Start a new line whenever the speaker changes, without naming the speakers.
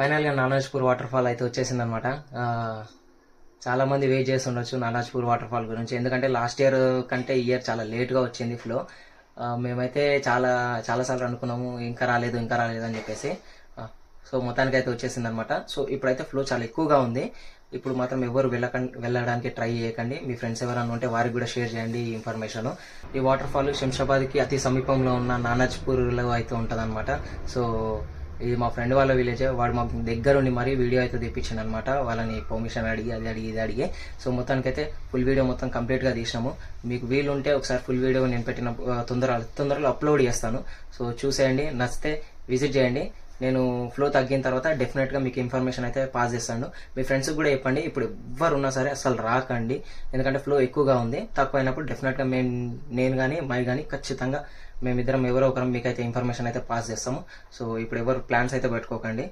ఫైనల్గా నానాజ్పూర్ water fall అయితే వచ్చేసింది అనమాట. చాలా మంది వెయిట్ చేసి ఉండొచ్చు నానాజ్పూర్ వాటర్ ఫాల్ గురించి, ఎందుకంటే లాస్ట్ ఇయర్ కంటే ఈ ఇయర్ చాలా లేట్గా వచ్చింది ఫ్లో. మేమైతే చాలాసార్లు అనుకున్నాము ఇంకా రాలేదు అని చెప్పేసి. సో మొత్తానికి అయితే వచ్చేసింది అనమాట. సో ఇప్పుడైతే ఫ్లో చాలా ఎక్కువగా ఉంది. ఇప్పుడు మాత్రం ఎవరు వెళ్ళడానికి ట్రై చేయకండి. మీ ఫ్రెండ్స్ ఎవరైనా ఉంటే వారికి కూడా షేర్ చేయండి ఈ ఇన్ఫర్మేషన్. ఈ వాటర్ ఫాల్ శంషాబాద్కి అతి సమీపంలో ఉన్న నానాజ్పూర్లో అయితే ఉంటుంది అనమాట. సో ఇది మా ఫ్రెండ్ వాళ్ళ విలేజ్. వాడు మా దగ్గరుండి మరీ వీడియో అయితే తెప్పించాను అనమాట. వాళ్ళని పర్మిషన్ అడిగి ఇది అడిగి. సో మొత్తానికైతే ఫుల్ వీడియో మొత్తం కంప్లీట్గా తీసినాము. మీకు వీలుంటే ఒకసారి ఫుల్ వీడియో నేను పెట్టిన తొందరలో అప్లోడ్ చేస్తాను. సో చూసేయండి, నచ్చితే విజిట్ చేయండి. నేను ఫ్లో తగ్గిన తర్వాత డెఫినెట్గా మీకు ఇన్ఫర్మేషన్ అయితే పాస్ చేస్తాను. మీ ఫ్రెండ్స్కి కూడా చెప్పండి. ఇప్పుడు ఎవ్వరు ఉన్నా సరే అసలు రాకండి, ఎందుకంటే ఫ్లో ఎక్కువగా ఉంది. తక్కువైనప్పుడు డెఫినెట్గా నేను కానీ మై కానీ ఖచ్చితంగా మేమిద్దరం ఎవరో ఒకరం మీకైతే ఇన్ఫర్మేషన్ అయితే పాస్ చేస్తాము. సో ఇప్పుడు ఎవరు ప్లాన్స్ అయితే పెట్టుకోకండి.